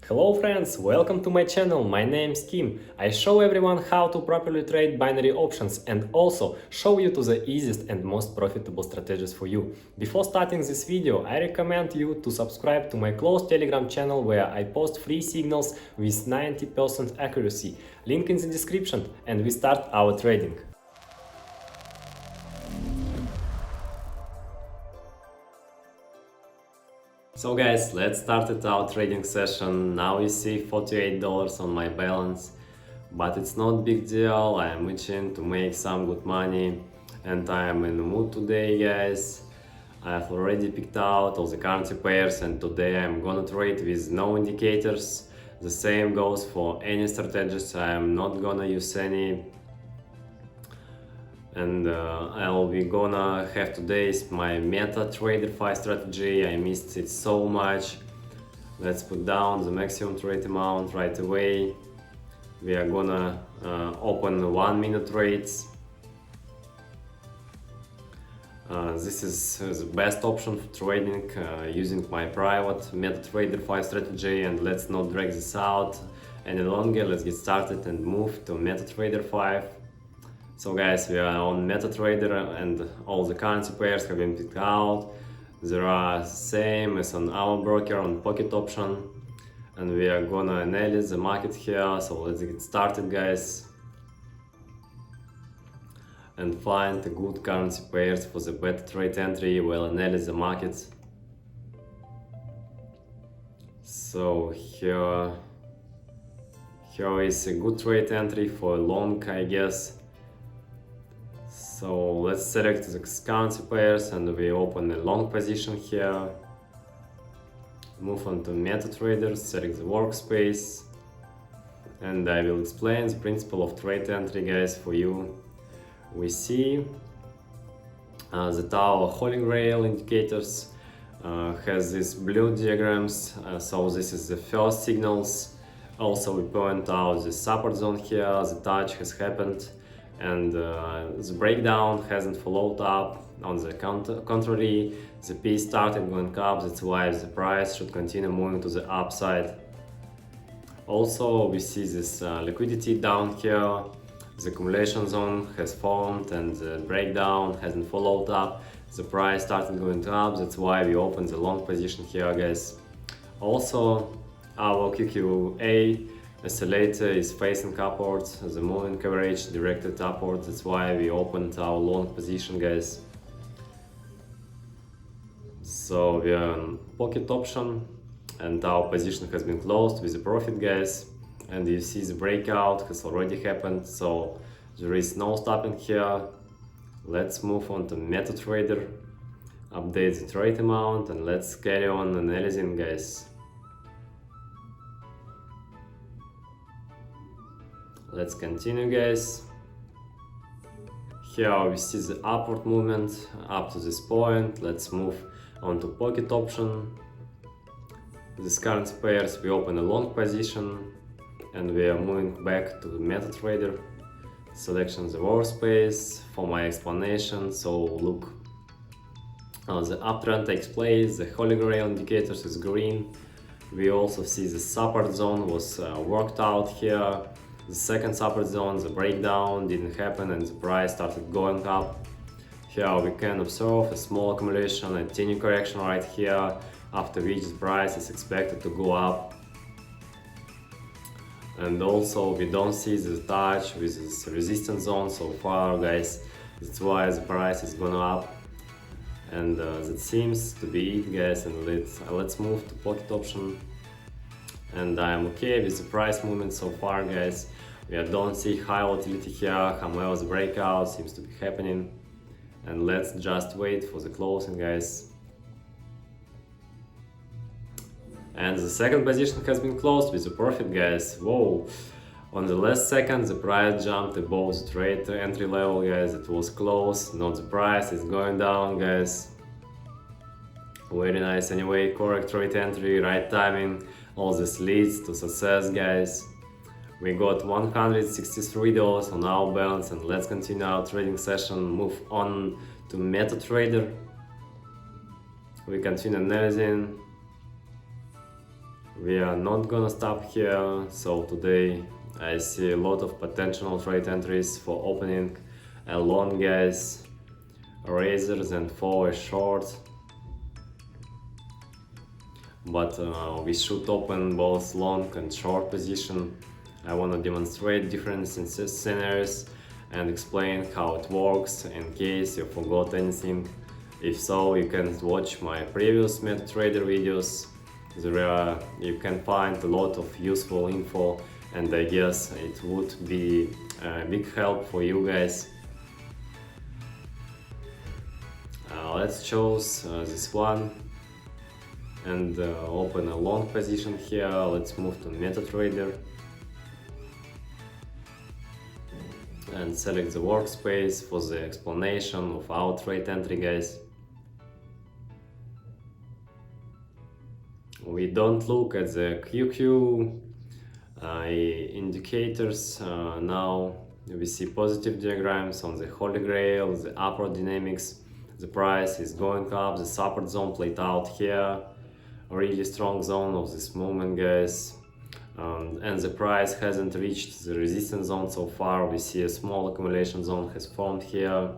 Hello friends, welcome to my channel. My name is Kim. I show everyone how to properly trade binary options and also show you to the easiest and most profitable strategies for you. Before starting this video, I recommend you to subscribe to my closed Telegram channel where I post free signals with 90% accuracy. Link in the description, and we start our trading. So guys, let's start with our trading session. Now you see $48 on my balance, but it's not big deal. I am itching to make some good money and I am in the mood today, guys. I have already picked out all the currency pairs and today I'm gonna trade with no indicators. The same goes for any strategies. I am not gonna use any. And I'll be gonna have today's my MetaTrader 5 strategy. I missed it so much. Let's put down the maximum trade amount right away. We are gonna open 1 minute trades. This is the best option for trading using my private MetaTrader 5 strategy, and let's not drag this out any longer. Let's get started and move to MetaTrader 5. So guys, we are on MetaTrader and all the currency pairs have been picked out. They are same as on our broker on Pocketoption, and we are gonna analyze the market here. So let's get started, guys, and find the good currency pairs for the better trade entry. We'll analyze the market. So here is a good trade entry for long, I guess. So let's select the currency pairs and we open a long position here. Move on to MetaTrader, select the workspace, and I will explain the principle of trade entry, guys, for you. We see that our Holy Grail indicators has these blue diagrams, so this is the first signals. Also we point out the support zone here, the touch has happened, and the breakdown hasn't followed up. On the contrary, the P started going up, that's why the price should continue moving to the upside. Also we see this liquidity down here, the accumulation zone has formed and the breakdown hasn't followed up. The price started going up, that's why we opened the long position here, guys. Also our QQA oscillator is facing upwards, the moving average directed upwards, that's why we opened our long position, guys. So we are on Pocketoption and our position has been closed with a profit, guys, and you see the breakout has already happened, so there is no stopping here. Let's move on to MetaTrader, update the trade amount, and let's carry on analyzing, guys. Let's continue, guys. Here we see the upward movement up to this point. Let's move on to Pocketoption. These currency pairs we open a long position and we are moving back to the MetaTrader. Selection the workspace for my explanation. So look, the uptrend takes place, the Holy Grail indicators is green. We also see the support zone was worked out here. The second support zone, the breakdown didn't happen and the price started going up. Here we can observe a small accumulation, a tiny correction right here, after which the price is expected to go up. And also we don't see the touch with this resistance zone so far, guys. That's why the price is going up. And that seems to be it, guys. And let's move to Pocketoption. And I'm okay with the price movement so far, guys. We don't see high volatility here, however the breakout seems to be happening. And let's just wait for the closing, guys. And the second position has been closed with a profit, guys. Whoa! On the last second the price jumped above the trade entry level, guys. It was close, not the price, it's going down, guys. Very nice. Anyway, correct trade entry, right timing, all this leads to success, guys. We got $163 on our balance, and let's continue our trading session. Move on to MetaTrader. We continue analyzing. We are not gonna stop here, so today I see a lot of potential trade entries for opening a long, guys, razors and for a short, but we should open both long and short position. I want to demonstrate different scenarios and explain how it works in case you forgot anything. If so, you can watch my previous MetaTrader videos. You can find a lot of useful info, and I guess it would be a big help for you guys. Let's choose this one and open a long position here. Let's move to MetaTrader and select the workspace for the explanation of our trade entry, guys. We don't look at the QQ indicators. Now we see positive diagrams on the Holy Grail, the upward dynamics. The price is going up, the support zone played out here. A really strong zone of this movement, guys. And the price hasn't reached the resistance zone so far. We see a small accumulation zone has formed here.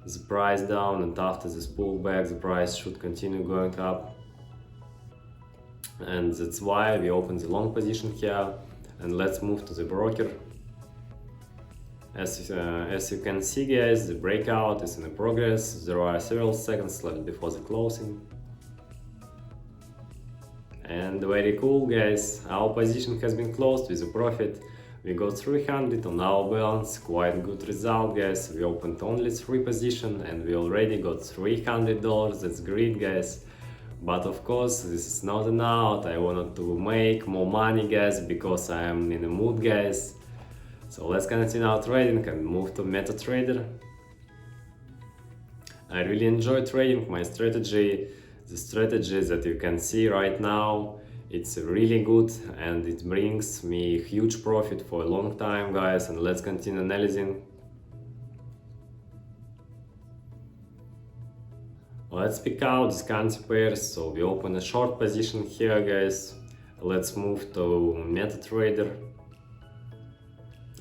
The price down, and after this pullback the price should continue going up. And that's why we open the long position here. And let's move to the broker. As you can see, guys, the breakout is in progress. There are several seconds left before the closing. And very cool, guys, our position has been closed with a profit. We got 300 on our balance, quite good result, guys. We opened only 3 positions and we already got $300. That's great, guys. But of course, this is not enough. I wanted to make more money, guys, because I am in a mood, guys. So let's continue our trading and move to MetaTrader. I really enjoy trading my strategy. The strategy that you can see right now, it's really good and it brings me huge profit for a long time, guys. And let's continue analyzing. Let's pick out these currency pairs. So we open a short position here, guys. Let's move to MetaTrader.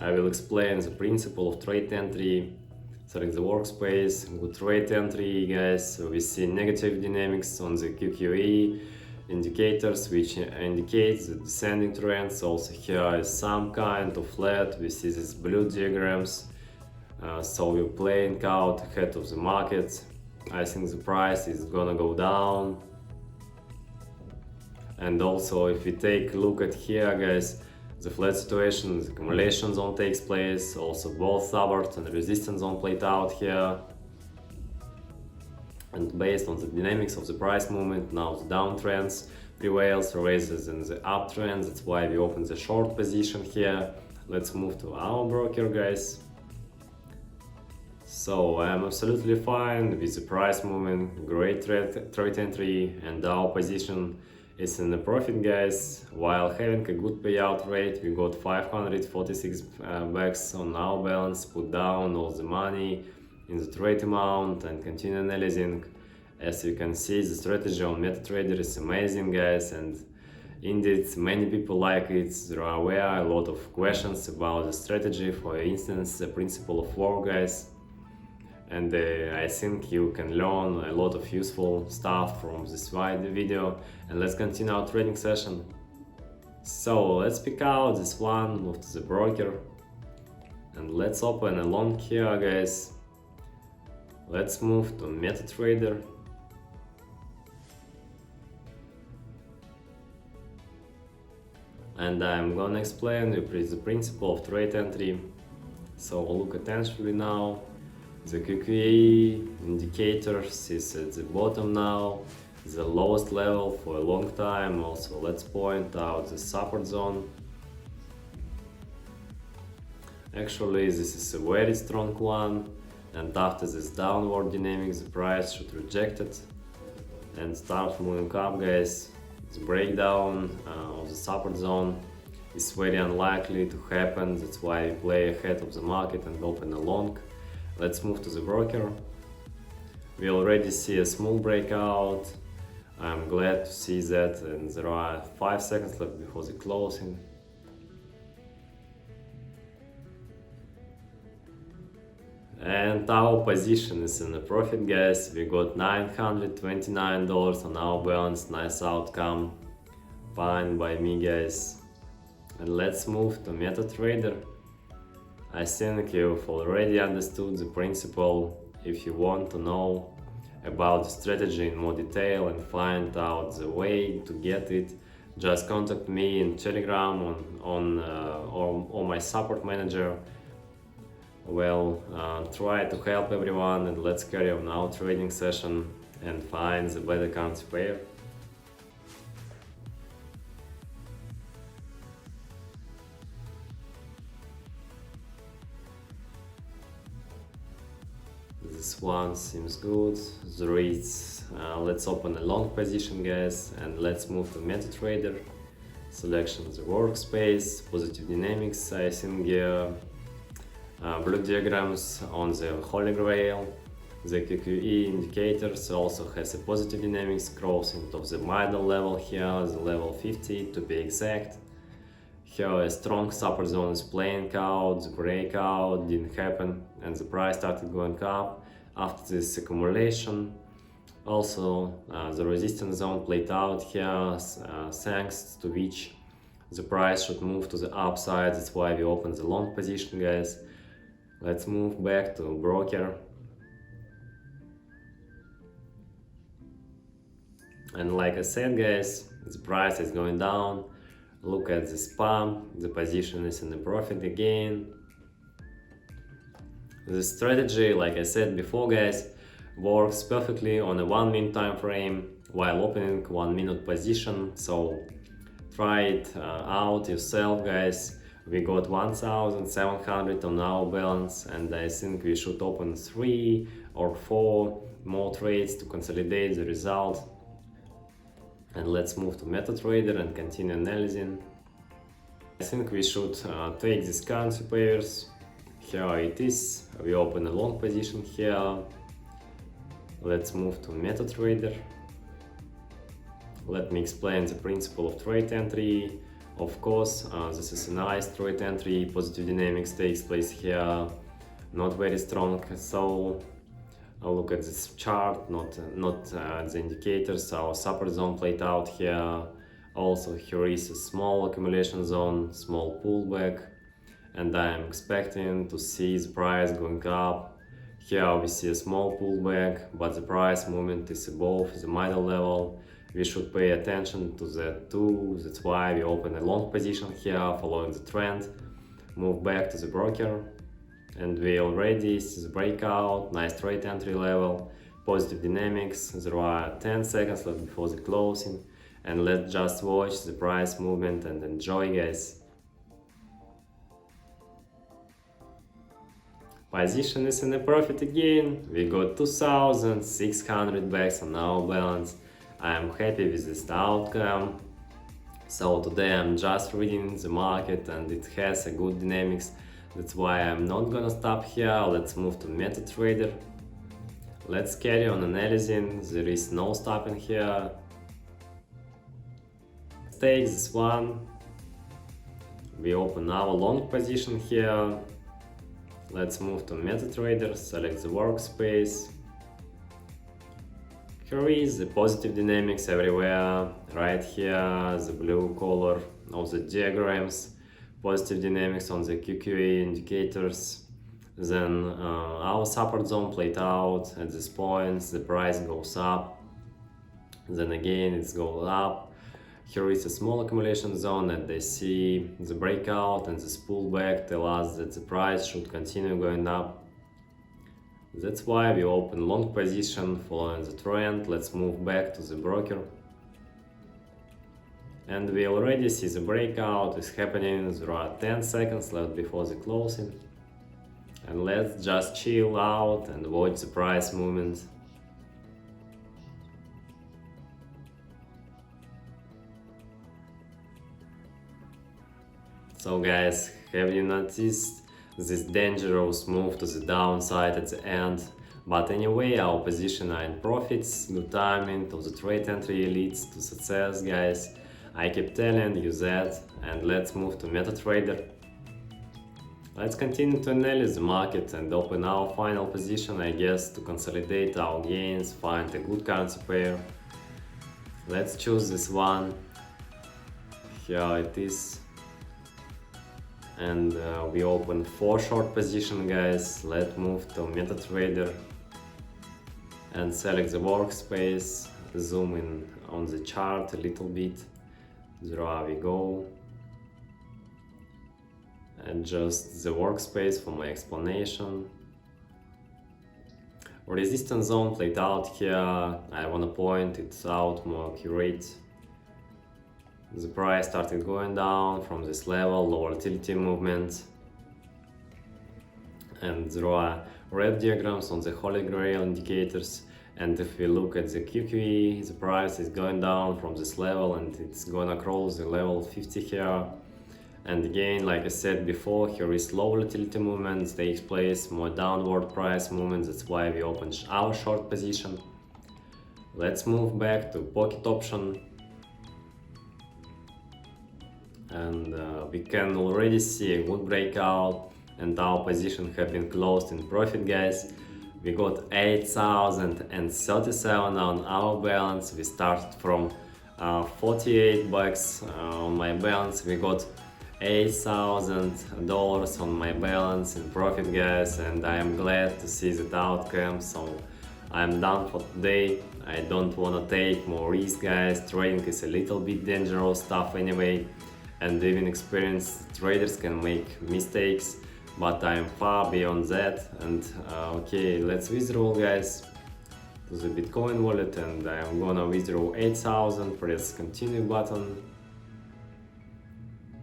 I will explain the principle of trade entry. Select the workspace, good trade entry, guys. So we see negative dynamics on the QQE indicators, which indicates the descending trends. Also here is some kind of flat. We see these blue diagrams. So we're playing out ahead of the market. I think the price is gonna go down. And also if we take a look at here, guys, the flat situation, the accumulation zone takes place, also both support and resistance zone played out here. And based on the dynamics of the price movement, now the downtrends prevails rather than the uptrend. That's why we open the short position here. Let's move to our broker, guys. So I am absolutely fine with the price movement, great trade entry, and our position is in the profit, guys. While having a good payout rate, we got 546 bucks on our balance, put down all the money in the trade amount and continue analyzing. As you can see, the strategy on MetaTrader is amazing, guys, and indeed many people like it. There are a lot of questions about the strategy, for instance the principle of war, guys. And I think you can learn a lot of useful stuff from this video. And let's continue our trading session. So let's pick out this one, move to the broker, and let's open a long here, guys. Let's move to MetaTrader. And I'm gonna explain you the principle of trade entry. So look attentively now. The QQE indicators is at the bottom now, the lowest level for a long time. Also, let's point out the support zone. Actually, this is a very strong one, and after this downward dynamics, the price should reject it and start moving up, guys. The breakdown of the support zone is very unlikely to happen. That's why I play ahead of the market and open a long. Let's move to the broker. We already see a small breakout. I'm glad to see that, and there are 5 seconds left before the closing. And our position is in the profit, guys. We got $929 on our balance. Nice outcome. Fine by me, guys. And let's move to MetaTrader. I think you've already understood the principle. If you want to know about the strategy in more detail and find out the way to get it, just contact me in Telegram or my support manager. Well, try to help everyone, and let's carry on our trading session and find the better currency pair. This one seems good. The rates, let's open a long position, guys, and let's move to MetaTrader. Selection the workspace, positive dynamics, I think blue diagrams on the Holy Grail. The QQE indicators also has a positive dynamics crossing of the middle level here, the level 50 to be exact. Here a strong support zone is playing out, the breakout didn't happen and the price started going up after this accumulation. Also the resistance zone played out here, thanks to which the price should move to the upside. That's why we opened the long position, guys. Let's move back to broker. And like I said, guys, the price is going down. Look at the spam, the position is in the profit again. The strategy, like I said before, guys, works perfectly on a 1 minute time frame while opening 1 minute position. So try it out yourself, guys. We got 1,700 on our balance, and I think we should open 3 or 4 more trades to consolidate the result. And let's move to MetaTrader and continue analyzing. I think we should take these currency pairs. Here it is. We open a long position here. Let's move to MetaTrader. Let me explain the principle of trade entry. Of course, this is a nice trade entry. Positive dynamics takes place here, not very strong. So I'll look at this chart, not the indicators. Our support zone played out here. Also here is a small accumulation zone, small pullback, and I'm expecting to see the price going up. Here we see a small pullback, but the price movement is above the middle level. We should pay attention to that too. That's why we open a long position here, following the trend. Move back to the broker, and we already see the breakout. Nice trade entry level, positive dynamics. There are 10 seconds left before the closing, and let's just watch the price movement and enjoy, guys. Position is in a profit again. We got 2,600 bucks on our balance. I'm happy with this outcome. So today I'm just reading the market and it has a good dynamics. That's why I'm not gonna stop here. Let's move to MetaTrader. Let's carry on analyzing. There is no stopping here. Let's take this one. We open our long position here. Let's move to MetaTrader, select the workspace. Here is the positive dynamics everywhere. Right here, the blue color of the diagrams. Positive dynamics on the QQE indicators. Then our support zone played out. At this point, the price goes up. Then again, it's going up. Here is a small accumulation zone, and they see the breakout and this pullback tell us that the price should continue going up. That's why we open long position following the trend. Let's move back to the broker. And we already see the breakout is happening. There are 10 seconds left before the closing. And let's just chill out and watch the price movement. So guys, have you noticed this dangerous move to the downside at the end? But anyway, our position are in profits, good timing of the trade entry leads to success, guys. I keep telling you that, and let's move to MetaTrader. Let's continue to analyze the market and open our final position, I guess, to consolidate our gains, find a good currency pair. Let's choose this one. Here it is. And we open 4 short position, guys. Let's move to MetaTrader and select the workspace, zoom in on the chart a little bit. There we go. Adjust the workspace for my explanation. Resistance zone played out here. I wanna point it out more accurate. The price started going down from this level, low volatility movement. And there are red diagrams on the Holy Grail indicators. And if we look at the QQE, the price is going down from this level and it's gonna cross the level 50 here. And again, like I said before, here is low volatility movements, takes place, more downward price movements, that's why we opened our short position. Let's move back to Pocketoption. And we can already see a good breakout and our position have been closed in profit, guys. We got 8,037 on our balance. We started from 48 bucks on my balance. We got $8,000 on my balance in profit, guys, and I am glad to see that outcome. So I'm done for today. I don't want to take more risk, guys. Trading is a little bit dangerous stuff anyway, and even experienced traders can make mistakes, but I'm far beyond that. And okay, let's withdraw, guys, to the Bitcoin wallet, and I'm gonna withdraw 8,000. Press continue button.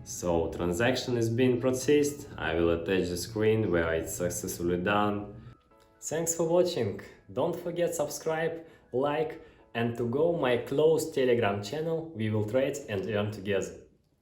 So transaction is being processed. I will attach the screen where it's successfully done. Thanks for watching. Don't forget subscribe, like, and to go my closed Telegram channel. We will trade and earn together.